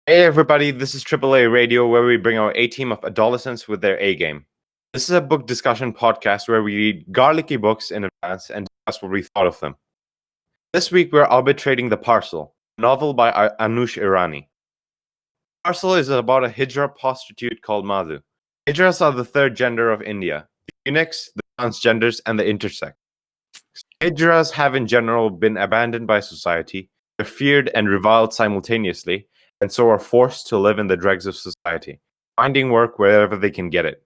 Hey everybody, this is AAA Radio, where we bring our A team of adolescents with their A game. This is a book discussion podcast where we read garlicky books in advance and discuss what we thought of them. This week we're arbitrating The Parcel, a novel by Anosh Irani. Parcel is about a Hijra prostitute called Madhu. Hijras are the third gender of India: the eunuchs, the transgenders, and the intersex. Hijras have in general been abandoned by society, they're feared and reviled simultaneously, and so are forced to live in the dregs of society, finding work wherever they can get it.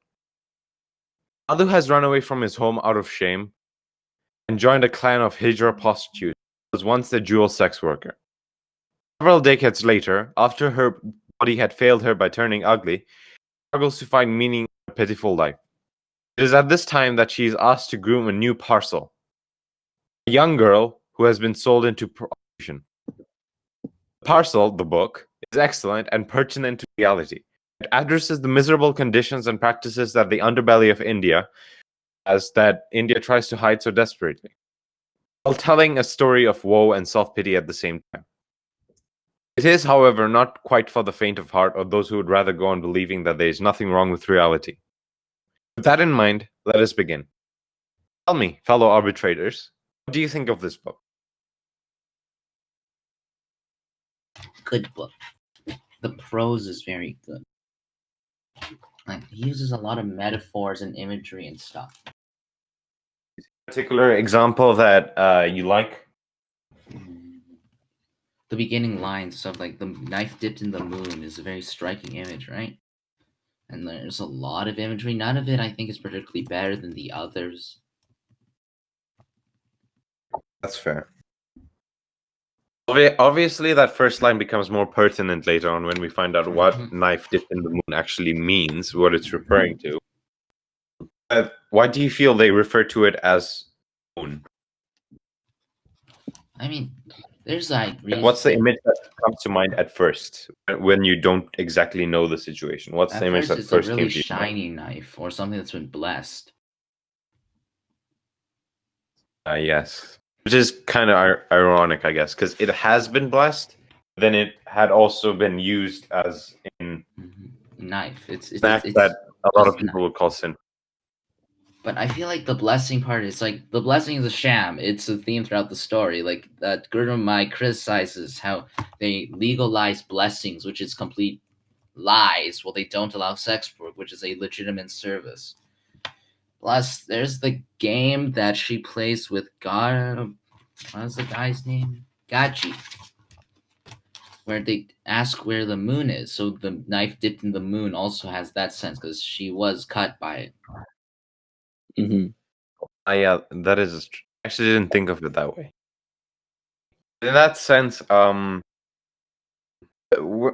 Madhu has run away from his home out of shame and joined a clan of Hijra prostitutes who was once a dual sex worker. Several decades later, after her body had failed her by turning ugly, she struggles to find meaning in a pitiful life. It is at this time that she is asked to groom a new parcel, a young girl who has been sold into prostitution. Parcel, the book, is excellent and pertinent to reality. It addresses the miserable conditions and practices that the underbelly of India tries to hide so desperately, while telling a story of woe and self-pity at the same time. It is, however, not quite for the faint of heart or those who would rather go on believing that there is nothing wrong with reality. With that in mind, let us begin. Tell me, fellow arbitrators, what do you think of this book? Good book. The prose is very good. Like, he uses a lot of metaphors and imagery and stuff. Particular example that you like? The beginning lines, stuff like the knife dipped in the moon, is a very striking image, right? And there's a lot of imagery. None of it, I think, is particularly better than the others. That's fair. Obviously, that first line becomes more pertinent later on when we find out what knife dipped in the moon actually means, what it's referring to. Why do you feel they refer to it as moon? I mean, there's like what's the image that comes to mind at first when you don't exactly know the situation? What's the image that it's first a really came to you? shiny knife or something that's been blessed. Yes, which is kind of ironic, I guess, because it has been blessed. Then it had also been used as in knife. It's that a lot of people would call sin. But I feel like the blessing part is like the blessing is a sham. It's a theme throughout the story. Like that Guru Mai criticizes how they legalize blessings, which is complete lies, while they don't allow sex work, which is a legitimate service. Plus, there's the game that she plays with God. What's the guy's name? Gaji. Where they ask where the moon is. So the knife dipped in the moon also has that sense because she was cut by it. Yeah, that is. I actually didn't think of it that way. In that sense,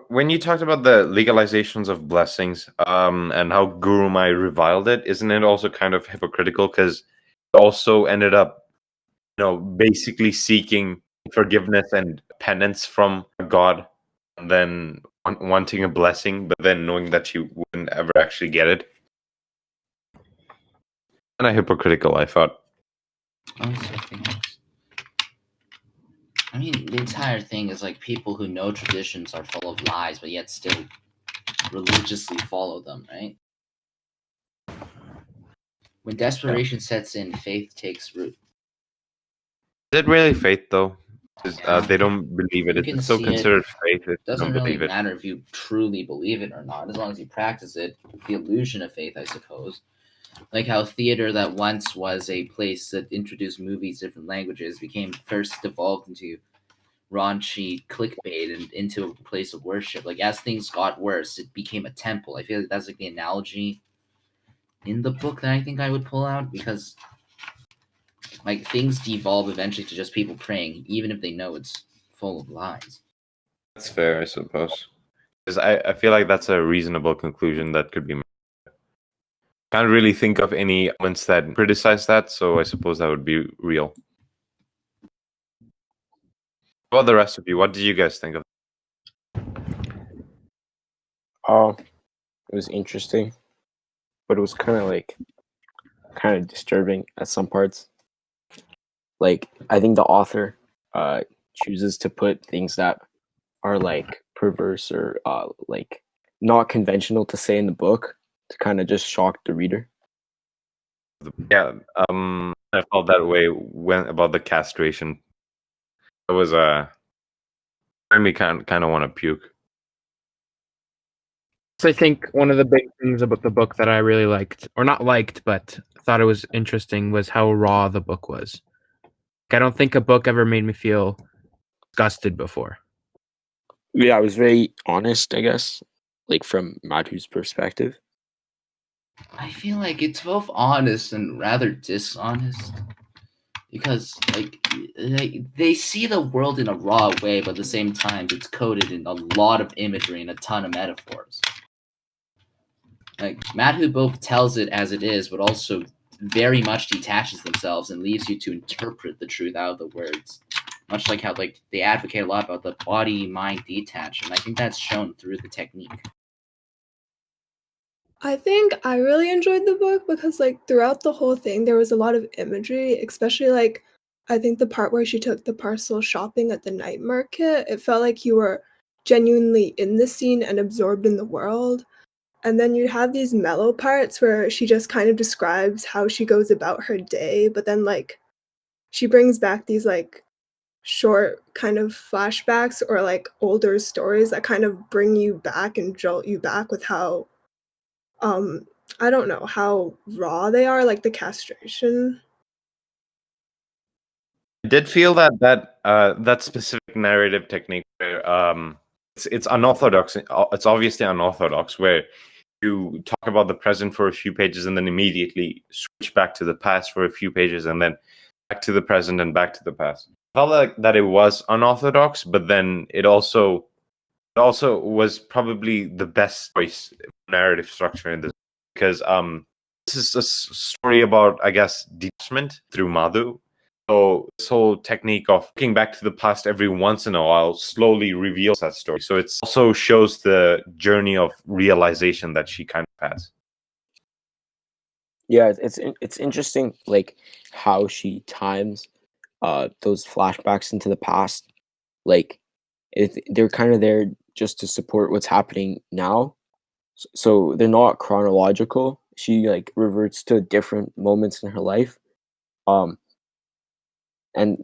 when you talked about the legalizations of blessings, and how Guru Mai reviled it, isn't it also kind of hypocritical? Because it also ended up, basically seeking forgiveness and penance from God, and then wanting a blessing, but then knowing that you wouldn't ever actually get it. Kind of hypocritical, I thought. I mean, the entire thing is like people who know traditions are full of lies, but yet still religiously follow them, right? When desperation sets in, faith takes root. Is it really faith, though? They don't believe it. It's still considered faith. It doesn't really matter if you truly believe it or not, as long as you practice it. The illusion of faith, I suppose. Like how theater that once was a place that introduced movies, different languages, became first evolved into raunchy clickbait and into a place of worship. Like as things got worse, it became a temple. I feel like that's like the analogy in the book that I think I would pull out, because like things devolve eventually to just people praying, even if they know it's full of lies. That's fair, I suppose. Because I feel like that's a reasonable conclusion that could be made. Can't really think of any elements that criticize that, so I suppose that would be real. What about the rest of you? What did you guys think of? It was interesting, but it was kind of disturbing at some parts. Like, I think the author chooses to put things that are like perverse or like not conventional to say in the book to kind of just shock the reader. Yeah, I felt that way when about the castration. It was made me kind of want to puke. So I think one of the big things about the book that I really liked, or not liked, but thought it was interesting, was how raw the book was. Like, I don't think a book ever made me feel disgusted before. Yeah, I was very honest, I guess, like from Madhu's perspective. I feel like it's both honest and rather dishonest because they see the world in a raw way, but at the same time it's coded in a lot of imagery and a ton of metaphors. Like Madhu both tells it as it is, but also very much detaches themselves and leaves you to interpret the truth out of the words. Much like how they advocate a lot about the body-mind detach, and I think that's shown through the technique. I think I really enjoyed the book because throughout the whole thing there was a lot of imagery, especially I think the part where she took the parcel shopping at the night market. It felt like you were genuinely in the scene and absorbed in the world. And then you have these mellow parts where she just kind of describes how she goes about her day, but then she brings back these short kind of flashbacks or older stories that kind of bring you back and jolt you back with how I don't know, how raw they are, like the castration. I did feel that specific narrative technique where it's unorthodox. It's obviously unorthodox where you talk about the present for a few pages and then immediately switch back to the past for a few pages and then back to the present and back to the past. I felt like that it was unorthodox, but then it also was probably the best choice narrative structure in this because this is a story about, I guess, detachment through Madhu. So this whole technique of looking back to the past every once in a while slowly reveals that story. So it also shows the journey of realization that she kind of has. Yeah, it's interesting, like how she times those flashbacks into the past. Like they're kind of there just to support what's happening now. So they're not chronological. She reverts to different moments in her life. And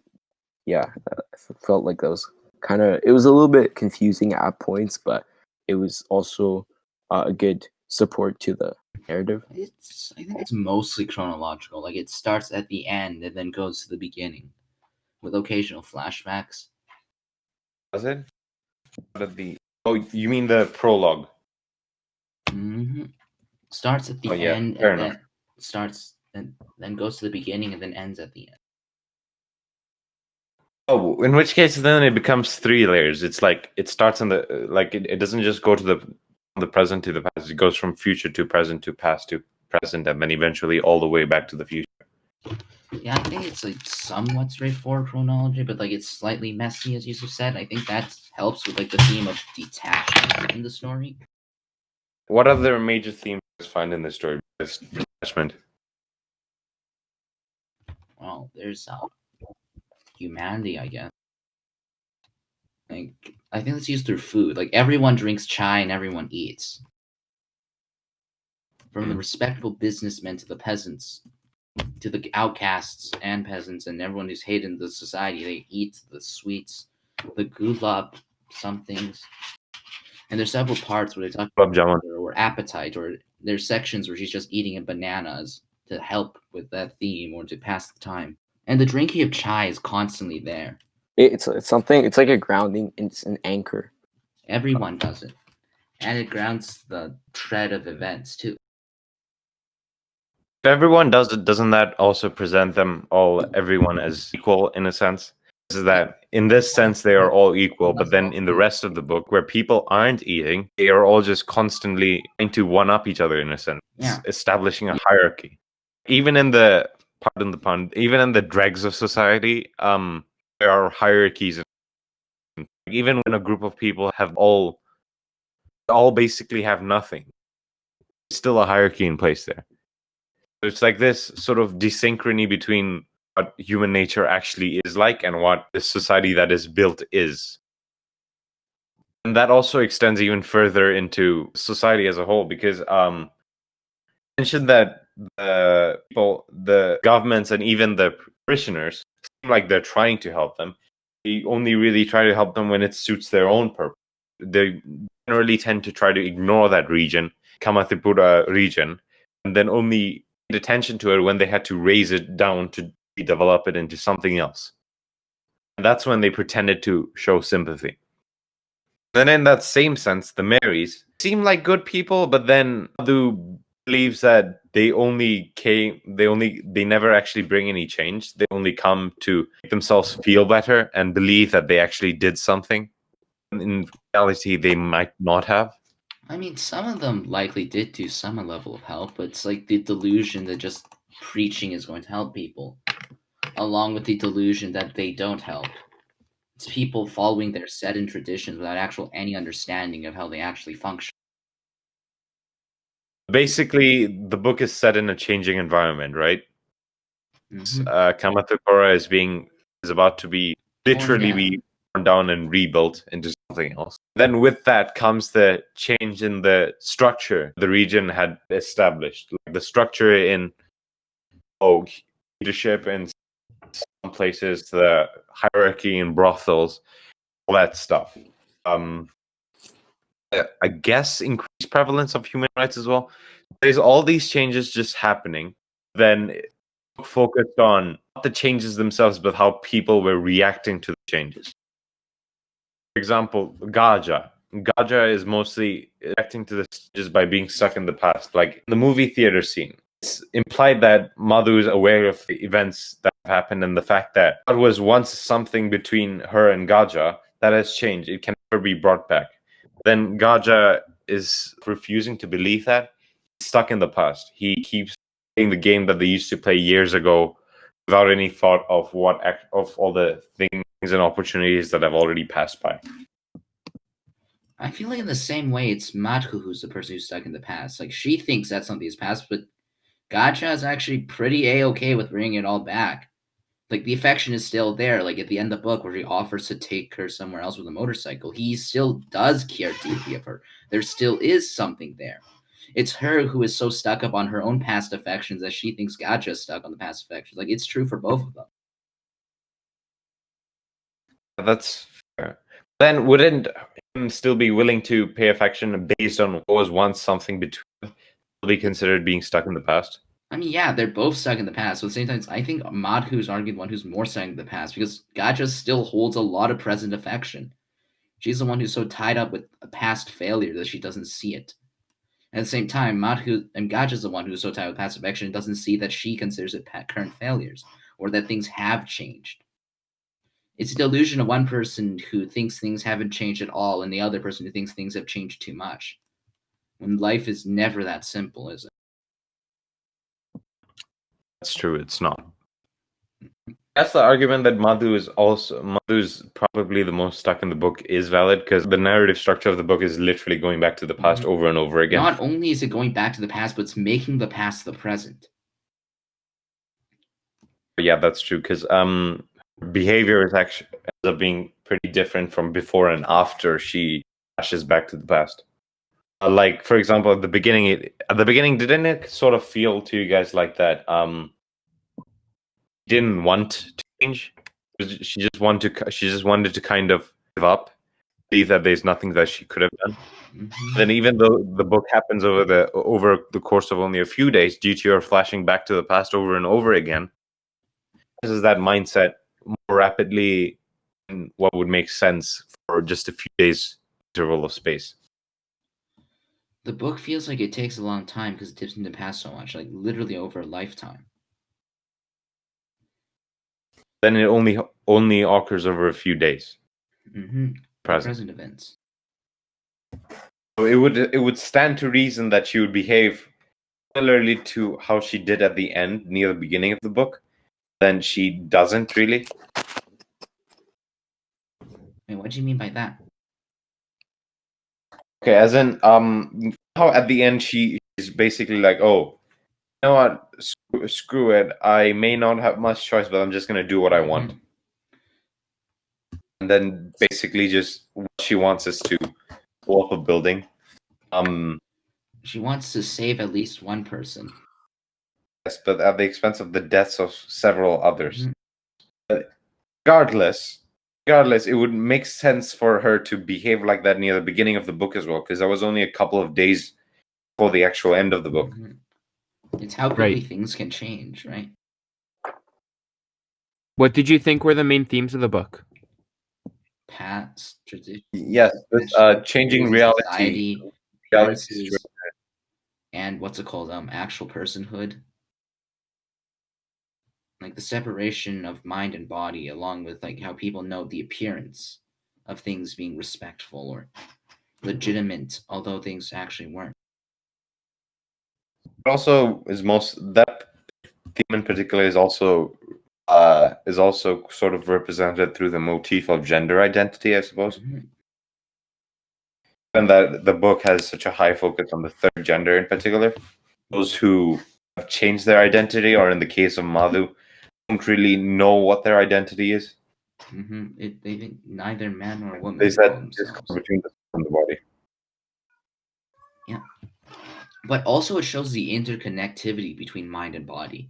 yeah, I felt like that was it was a little bit confusing at points, but it was also a good support to the narrative. I think it's mostly chronological. Like it starts at the end and then goes to the beginning with occasional flashbacks. Was it? Oh, you mean the prologue? Mm-hmm. Starts at the end and then starts and then goes to the beginning and then ends at the end. Oh, in which case then it becomes 3 layers. It's like it starts on the it doesn't just go to the present to the past. It goes from future to present to past to present and then eventually all the way back to the future. Yeah, I think it's somewhat straightforward chronology, but it's slightly messy, as Yusuf said. I think that helps with the theme of detachment in the story. What other major themes you find in this story? Detachment. Well, there's humanity, I guess. I think it's used through food. Everyone drinks chai and everyone eats. From the respectable businessmen to the peasants, to the outcasts and peasants and everyone who's hated in the society, they eat the sweets, the gulab, some things. And there's several parts where they talk about or appetite, or there's sections where she's just eating bananas to help with that theme or to pass the time. And the drinking of chai is constantly there. It's something. It's like a grounding. It's an anchor. Everyone does it, and it grounds the tread of events too. If everyone does it, doesn't that also present everyone as equal in a sense? Is that in this sense they are all equal, but then in the rest of the book where people aren't eating, they are all just constantly trying to one up each other in a sense, establishing a hierarchy. Even in the pardon the pun, even in the dregs of society, there are hierarchies. Even when a group of people have all basically have nothing, there's still a hierarchy in place there. So it's like this sort of desynchrony between what human nature actually is like and what the society that is built is. And that also extends even further into society as a whole, because mentioned that the people, the governments, and even the parishioners seem like they're trying to help them. They only really try to help them when it suits their own purpose. They generally tend to try to ignore that region, Kamathipura region, and then only paid attention to it when they had to raise it down to develop it into something else. And that's when they pretended to show sympathy. Then in that same sense, the Marys seem like good people, but then Madhu believes that they never actually bring any change. They only come to make themselves feel better and believe that they actually did something. In reality, they might not have. I mean, some of them likely did do some level of help, but it's like the delusion that just preaching is going to help people, along with the delusion that they don't help. It's people following their set in traditions without any understanding of how they actually function. Basically, the book is set in a changing environment, right? Mhm. Kamathipura is about to be literally down. be torn down and rebuilt into something else. Then with that comes the change in the structure the region had established. Like the structure in leadership in some places, the hierarchy in brothels, all that stuff. I guess increased prevalence of human rights as well. There's all these changes just happening. Then focused on not the changes themselves, but how people were reacting to the changes. For example, Gaja. Gaja is mostly reacting to the changes by being stuck in the past. Like in the movie theater scene, it's implied that Madhu is aware of the events that have happened and the fact that what was once something between her and Gaja that has changed. It can never be brought back. Then Gaja is refusing to believe that. He's stuck in the past. He keeps playing the game that they used to play years ago without any thought of of all the things and opportunities that have already passed by. I feel like in the same way, it's Madhu who's the person who's stuck in the past. Like, she thinks that something is past, but Gacha is actually pretty A-okay with bringing it all back. Like, the affection is still there. Like, at the end of the book where he offers to take her somewhere else with a motorcycle, he still does care deeply of her. There still is something there. It's her who is so stuck up on her own past affections that she thinks Gacha is stuck on the past affections. Like, it's true for both of them. That's fair. Then wouldn't him still be willing to pay affection based on what was once something between be considered being stuck in the past? I mean, yeah, they're both stuck in the past. But at the same time, I think Madhu's arguably the one who's more stuck in the past because Gacha still holds a lot of present affection. She's the one who's so tied up with a past failure that she doesn't see it. At the same time, Madhu and Gaja's the one who's so tied with past affection and doesn't see that she considers it current failures or that things have changed. It's a delusion of one person who thinks things haven't changed at all and the other person who thinks things have changed too much. When life is never that simple, is it? That's true, it's not. That's the argument that Madhu's probably the most stuck in the book is valid because the narrative structure of the book is literally going back to the past over and over again. Not only is it going back to the past, but it's making the past the present. Yeah, that's true because behavior is actually ends up being pretty different from before and after she flashes back to the past. Like for example, at the beginning, didn't it sort of feel to you guys like that? Didn't want to change. She just wanted to kind of give up, believe that there's nothing that she could have done. Then, even though the book happens over the course of only a few days, due to her flashing back to the past over and over again, this is that mindset more rapidly than what would make sense for just a few days interval of space. The book feels like it takes a long time because it dips into the past so much, like literally over a lifetime. Then it only occurs over a few days. Present events. So it would stand to reason that she would behave similarly to how she did at the end, near the beginning of the book. Then she doesn't really. Wait, what do you mean by that? Okay, as in how at the end she's basically like, oh, you know what, screw it. I may not have much choice, but I'm just gonna do what I want. and then basically just what she wants is to blow up a building. She wants to save at least one person. Yes, but at the expense of the deaths of several others. Mhm. But regardless, it would make sense for her to behave like that near the beginning of the book as well, because that was only a couple of days before the actual end of the book. Mhm. It's how quickly Right. things can change, right? What did you think were the main themes of the book? Past tradition, Yes, this changing reality society versus versus, and what's it called? Actual personhood. Like the separation of mind and body, along with like how people note the appearance of things being respectful or legitimate, although things actually weren't. also is most that theme in particular is also sort of represented through the motif of gender identity, I suppose. Mhm. And that the book has such a high focus on the third gender in particular. Those who have changed their identity, or in the case of Madhu, don't really know what their identity is. They think neither man nor woman They can call said themselves. discord between the soul and the body. Yeah. But also it shows the interconnectivity between mind and body.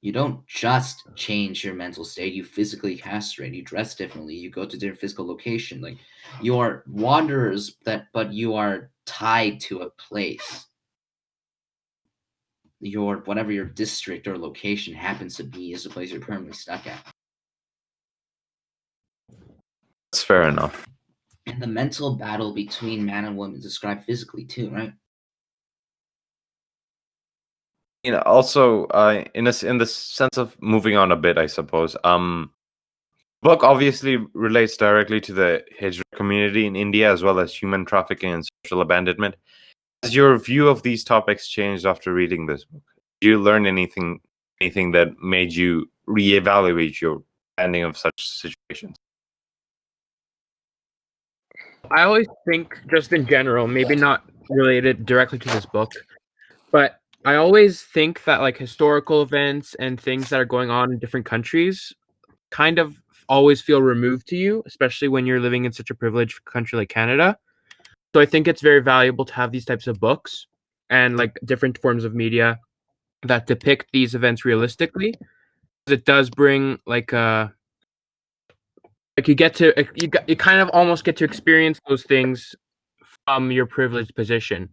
You don't just change your mental state, you physically castrate, you dress differently, you go to different physical location. Like you are wanderers but you are tied to a place. Your whatever your district or location happens to be is the place you're permanently stuck at. That's fair enough. And the mental battle between man and woman is described physically too, right? Also, in the sense of moving on a bit, I suppose. Book obviously relates directly to the Hijra community in India, as well as human trafficking and social abandonment. Has your view of these topics changed after reading this book? Did you learn anything that made you reevaluate your understanding of such situations? I always think, just in general, maybe not related directly to this book, but I always think that like historical events and things that are going on in different countries kind of always feel removed to you, especially when you're living in such a privileged country like Canada. So I think it's very valuable to have these types of books and like different forms of media that depict these events realistically. It does bring like you get to you kind of almost get to experience those things from your privileged position,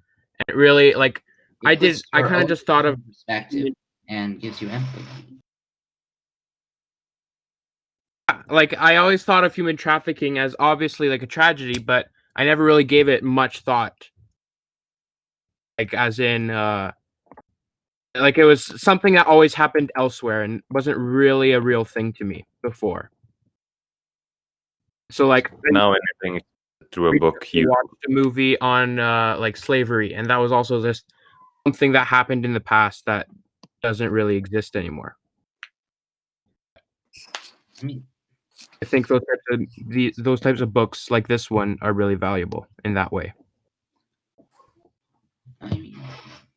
and it really like I kind of just thought of perspective and gives you empathy. like I always thought of human trafficking as obviously like a tragedy, but I never really gave it much thought. Like as in like it was something that always happened elsewhere and wasn't really a real thing to me before. So like Now anything through a book, you watched a movie on like slavery, and that was also just something that happened in the past that doesn't really exist anymore. I mean, I think those types of books like this one are really valuable in that way.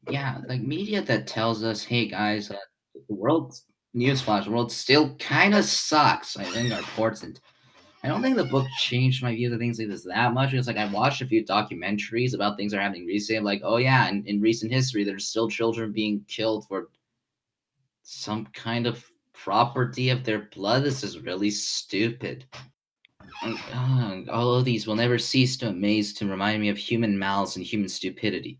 Yeah, like media that tells us, hey guys, the world newsflash, the world still kind of sucks. I think are important. I don't think the book changed my views of things like this that much. Because like I watched a few documentaries about things that are happening recently. I'm like, oh yeah, in recent history, there's still children being killed for some kind of property of their blood. This is really stupid. All of these will never cease to amaze to remind me of human malice and human stupidity.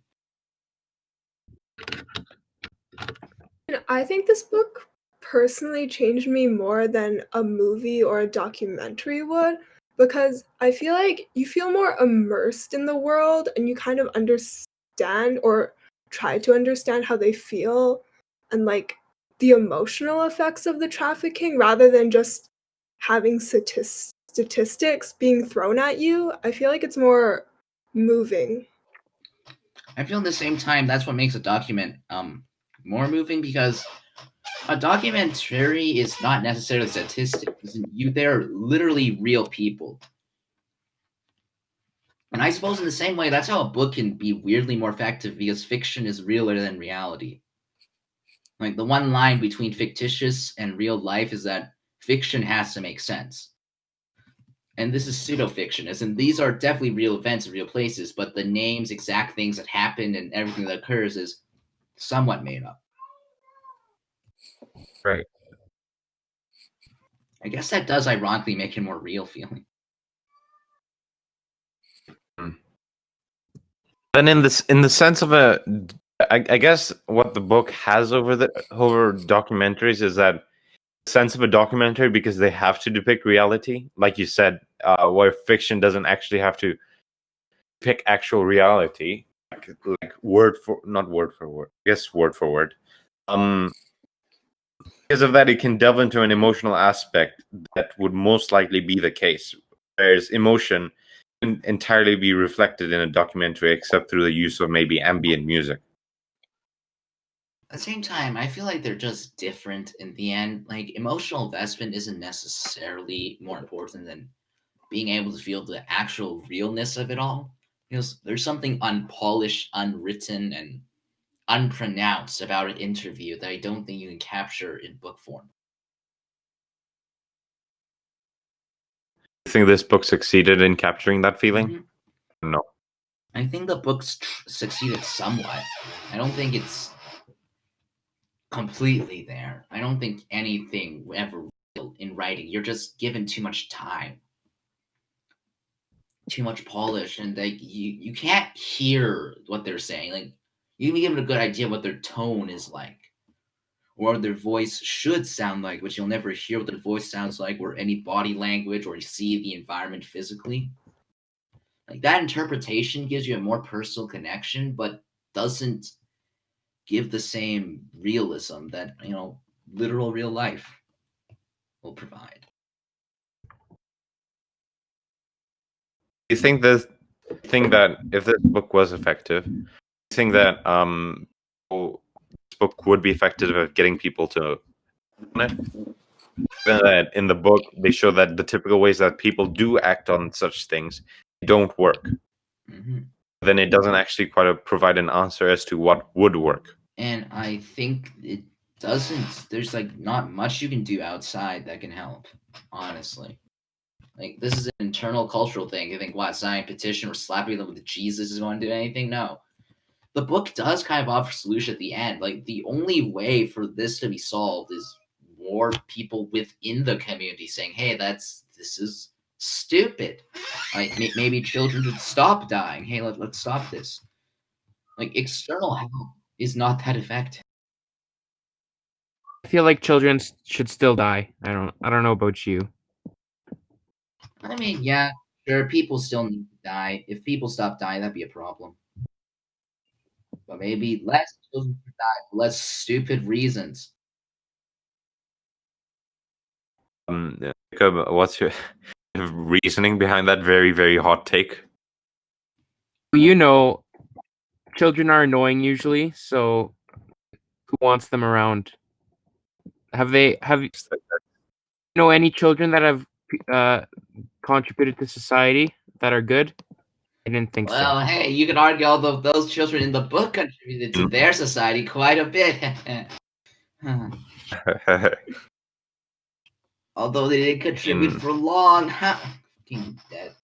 And I think this book personally changed me more than a movie or a documentary would, because I feel like you feel more immersed in the world and you kind of understand or try to understand how they feel and like the emotional effects of the trafficking rather than just having statistics being thrown at you. I feel like it's more moving. I feel at the same time that's what makes a document more moving, because a documentary is not necessarily statistics. They're literally real people. And I suppose in the same way, that's how a book can be weirdly more effective, because fiction is realer than reality. Like the one line between fictitious and real life is that fiction has to make sense. And this is pseudo-fiction, as in these are definitely real events in real places, but the names, exact things that happen, and everything that occurs is somewhat made up. Right. I guess that does ironically make it more real feeling. Then in the sense of I guess what the book has over documentaries is that sense of a documentary, because they have to depict reality, like you said, where fiction doesn't actually have to pick actual reality, like not word for word, I guess word for word. Because of that, it can delve into an emotional aspect that would most likely be the case, whereas emotion can entirely be reflected in a documentary, except through the use of maybe ambient music. At the same time, I feel like they're just different in the end. Like, emotional investment isn't necessarily more important than being able to feel the actual realness of it all. Because there's something unpolished, unwritten, and unpronounced about an interview that I don't think you can capture in book form. You think this book succeeded in capturing that feeling? Mhm. No. I think the book's succeeded somewhat. I don't think it's completely there. I don't think anything ever real in writing. You're just given too much time, too much polish, and like you can't hear what they're saying. Like you can be given a good idea what their tone is like, or their voice should sound like, but you'll never hear what their voice sounds like, or any body language, or you see the environment physically. Like that interpretation gives you a more personal connection, but doesn't give the same realism that literal real life will provide. You think that if this book was effective, you think that this book would be effective at getting people to on it? Given that in the book they show that the typical ways that people do act on such things don't work. Mm-hmm. Then it doesn't actually quite provide an answer as to what would work. And I think it doesn't. There's like not much you can do outside that can help, honestly. Like this is an internal cultural thing. You think what, signing a petition or slapping them with Jesus is going to do anything? No. The book does kind of offer a solution at the end. Like the only way for this to be solved is more people within the community saying, "Hey, this is stupid. Like maybe children should stop dying. Hey, let's stop this." Like external help is not that effective. I feel like children should still die. I don't know about you. I mean, yeah, sure, people still need to die. If people stop dying, that'd be a problem. But maybe less children should die for less stupid reasons. Jacob, what's your reasoning behind that very, very hot take? You know, children are annoying usually, so who wants them around? Have you know any children that have contributed to society that are good? I didn't think Well, so. hey, you could argue although those children in the book contributed to their society quite a bit. Although they didn't contribute for long. Fucking dead.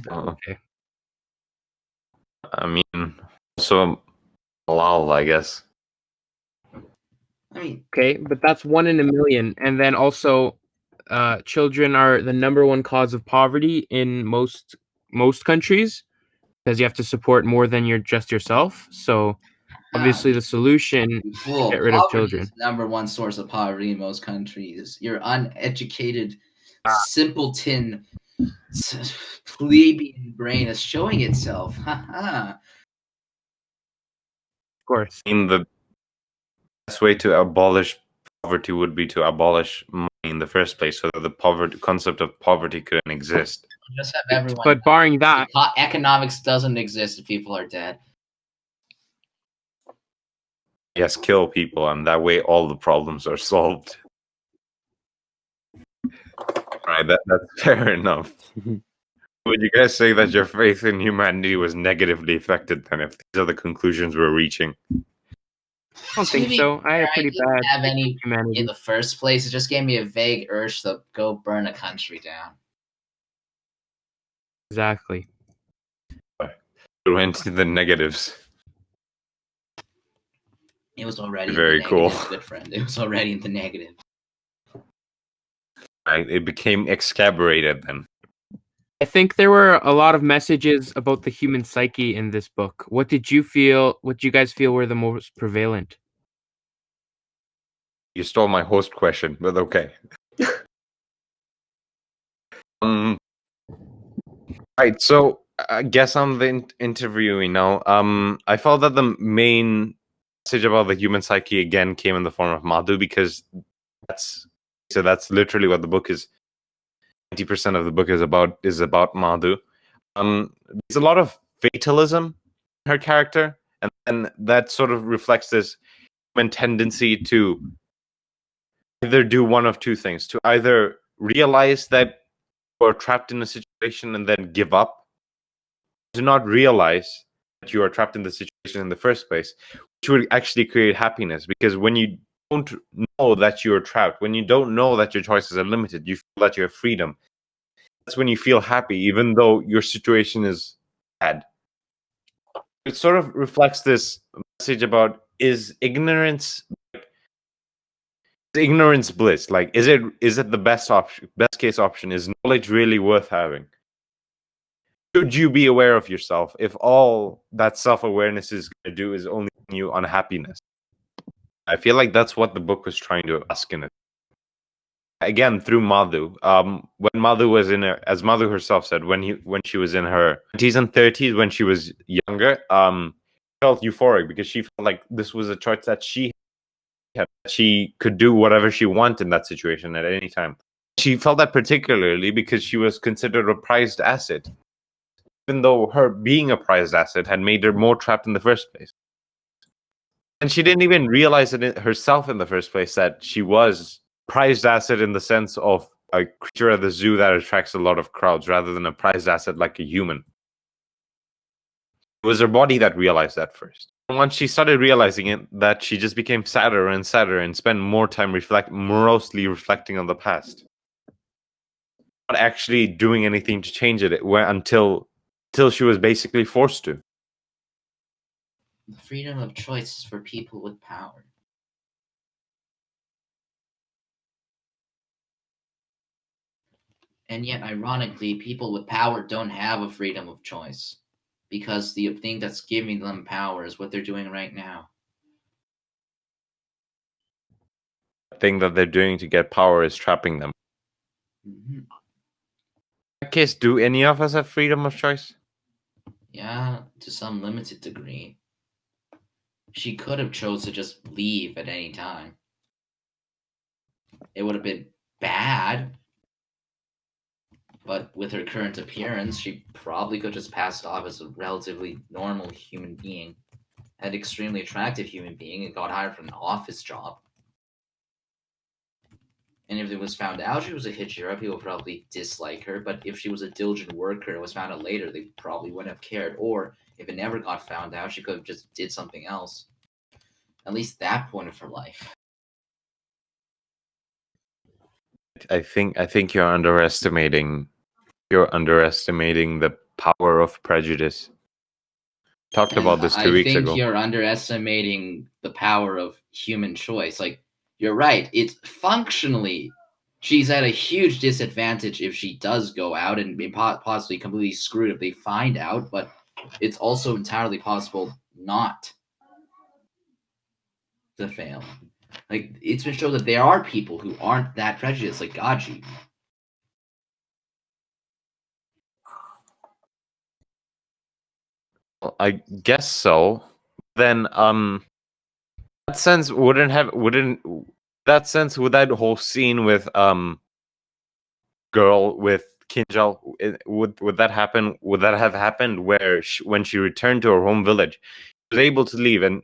Okay. I mean, also lol, I guess. I mean, Okay, but that's 1 in a million. And then also, children are the number one cause of poverty in most countries because you have to support more than just yourself. So obviously, the solution is to fool. get rid of Poverty children. is the number one source of poverty in most countries. You're uneducated, simpleton, plebeian brain is showing itself. Of course. I mean, the best way to abolish poverty would be to abolish money in the first place, so that the concept of poverty couldn't exist. Just have everyone. But barring that, economics doesn't exist if people are dead. Yes, kill people, and that way all the problems are solved. Right, that's fair enough. Would you guys say that your faith in humanity was negatively affected then, if these are the conclusions we're reaching? I don't think To be so. I had a fair, pretty didn't bad have take any on humanity. in the first place. It just gave me a vague urge to go burn a country down. Exactly. We went to the negatives. It was already Very in the cool. negative, good friend. It was already in the negative. Right? It became excabrated then. I think there were a lot of messages about the human psyche in this book. What did you guys feel were the most prevalent? You stole my host question, but okay. Right, so I guess I'm the interviewee now. I felt that the main message about the human psyche again came in the form of Madhu, because that's literally what the book is. 90% of the book is about Madhu. There's a lot of fatalism in her character, and that sort of reflects this human tendency to either do one of two things: to either realize that you're trapped in a situation and then give up, to not realize that you are trapped in the situation in the first place, which would actually create happiness. Because when you don't know that you're trapped, when you don't know that your choices are limited, you feel that you have freedom. That's when you feel happy, even though your situation is bad. It sort of reflects this message about, is ignorance bliss? Like, is it the best case option? Is knowledge really worth having? Should you be aware of yourself if all that self-awareness is going to do is only bring you unhappiness? I feel like that's what the book was trying to ask in it. Again, through Madhu. When Madhu was as Madhu herself said, when she was in her 20s and 30s, when she was younger, felt euphoric because she felt like this was a choice that she had. She could do whatever she wanted in that situation at any time. She felt that particularly because she was considered a prized asset, even though her being a prized asset had made her more trapped in the first place. And she didn't even realize it herself in the first place, that she was prized asset in the sense of a creature at the zoo that attracts a lot of crowds, rather than a prized asset like a human. It was her body that realized that first. And once she started realizing it, that she just became sadder and sadder and spent more time morosely reflecting on the past, not actually doing anything to change it until she was basically forced to. The freedom of choice is for people with power. And yet, ironically, people with power don't have a freedom of choice, because the thing that's giving them power is what they're doing right now. The thing that they're doing to get power is trapping them. Mm-hmm. In that case, do any of us have freedom of choice? Yeah, to some limited degree. She could have chose to just leave at any time. It would have been bad, but with her current appearance, she probably could just pass off as a relatively normal human being, an extremely attractive human being, and got hired for an office job. And if it was found out she was a Hijira, people would probably dislike her. But if she was a diligent worker and was found out later, they probably wouldn't have cared. Or if it never got found out, she could have just did something else. At least that point of her life. I think you're underestimating the power of prejudice. Talked about this 2 weeks ago. I think you're underestimating the power of human choice. Like, you're right. It's functionally, she's at a huge disadvantage if she does go out and be possibly completely screwed if they find out. But it's also entirely possible not to fail. Like, it's been shown that there are people who aren't that prejudiced, like Gaji. Well, I guess so. Then, that sense would that whole scene with girl with Kinjal, would that happen? Would that have happened where when she returned to her home village, she was able to leave and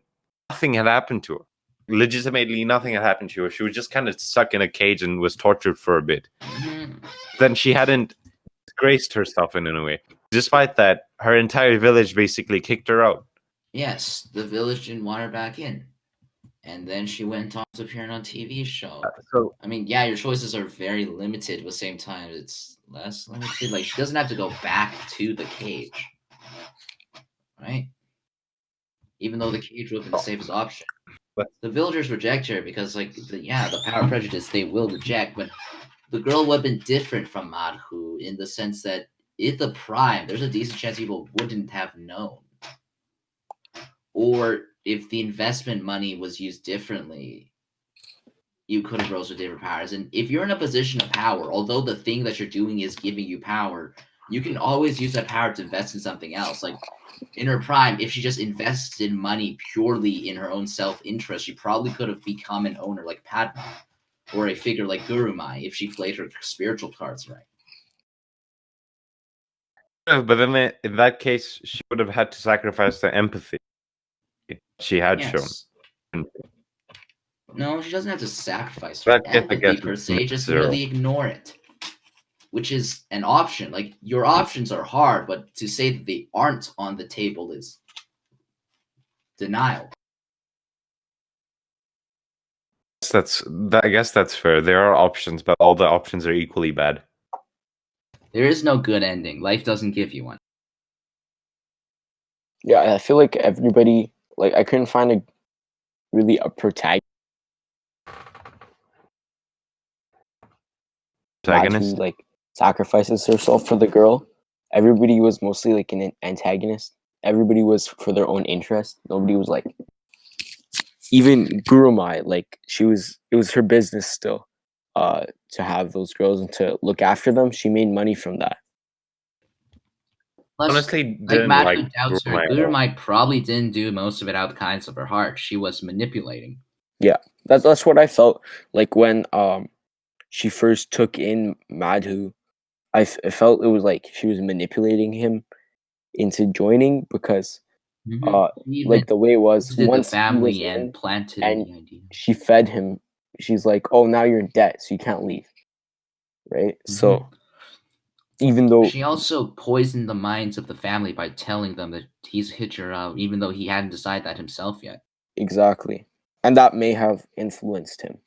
nothing had happened to her? Legitimately, nothing had happened to her. She was just kind of stuck in a cage and was tortured for a bit. Then she hadn't disgraced herself in any way. Despite that, her entire village basically kicked her out. Yes, the village didn't want her back in. and then she went on to appear on a TV show. So I mean, yeah, your choices are very limited, but at the same time, it's less limited. Like, she doesn't have to go back to the cage, right? Even though the cage would have been the safest option. But- The villagers reject her because, like, the power of prejudice, they will reject. But the girl would have been different from Madhu in the sense that at the prime, there's a decent chance people wouldn't have known. Or if the investment money was used differently, you could have rose with different powers. And if you're in a position of power, although the thing that you're doing is giving you power, you can always use that power to invest in something else. Like in her prime, if she just invested money purely in her own self-interest, she probably could have become an owner like Padma or a figure like Gurumai if she played her spiritual cards right. but then in that case, she would have had to sacrifice the empathy she had shown. Yes. No, she doesn't have to sacrifice That her gets, I empathy guess, per it's se, just zero. merely ignore it. Which is an option. Like, your options are hard, but to say that they aren't on the table is denial. I guess that's fair. There are options, but all the options are equally bad. There is no good ending. Life doesn't give you one. Yeah, I feel like everybody, like, I couldn't find a protagonist who like sacrifices herself for the girl. Everybody was mostly like an antagonist. Everybody was for their own interest. Nobody was like, even Gurumai, like it was her business still to have those girls and to look after them. She made money from that. Plus, Honestly, like didn't Madhu like doubts her. Gurumai at all. Gurumai probably didn't do most of it out of the kindness of her heart. She was manipulating. Yeah, that's what I felt like when she first took in Madhu. I felt it was like she was manipulating him into joining because like the way it was Did the once he was family in and planted and the idea. she fed him, she's like, oh, now you're in debt, so you can't leave, right? So even though She also poisoned the minds of the family by telling them that he's hit her out, even though he hadn't decided that himself yet. exactly, and that may have influenced him.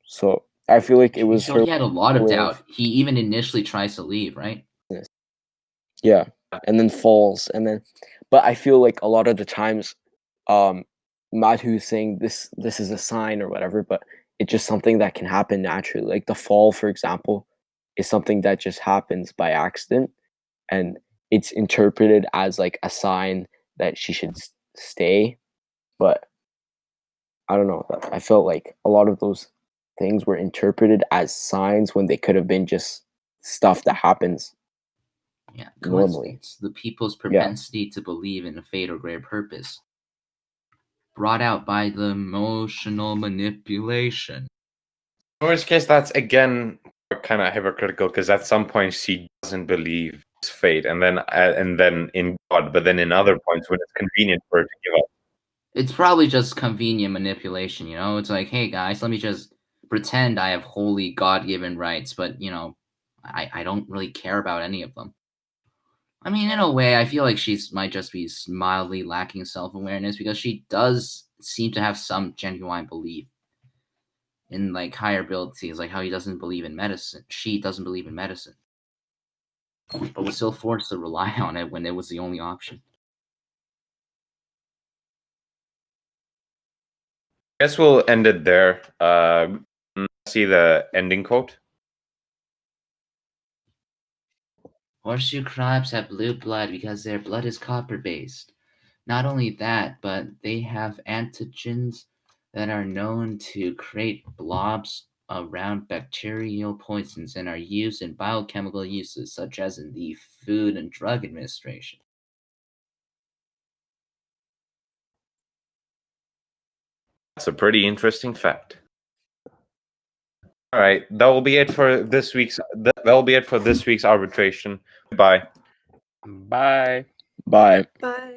So I feel like it was So her. he had a lot of way doubt. He even initially tries to leave, right? Yeah, and then falls, and then, but I feel like a lot of the times, Madhu's saying this is a sign or whatever, but it's just something that can happen naturally. Like the fall, for example, is something that just happens by accident, and it's interpreted as like a sign that she should stay. But I don't know. I felt like a lot of those things were interpreted as signs when they could have been just stuff that happens. Yeah, Normally. coincidence. The people's propensity to believe in a fate or greater purpose, brought out by the emotional manipulation. In worst case, that's again kind of hypocritical because at some point she doesn't believe it's fate, and then in God, but then in other points when it's convenient for her to give up. It's probably just convenient manipulation, you know? It's like, hey guys, let me just pretend I have holy God-given rights, but, you know, I don't really care about any of them. I mean, in a way, I feel like might just be mildly lacking self-awareness because she does seem to have some genuine belief in, like, higher abilities, like how he doesn't believe in medicine. She doesn't believe in medicine. But was still forced to rely on it when it was the only option. I guess we'll end it there. See the ending quote. Horseshoe crabs have blue blood because their blood is copper-based. Not only that, but they have antigens that are known to create blobs around bacterial poisons and are used in biochemical uses, such as in the Food and Drug Administration. That's a pretty interesting fact. All right, that will be it for this week's. That will be it for this week's arbitration. Bye. Bye. Bye. Bye.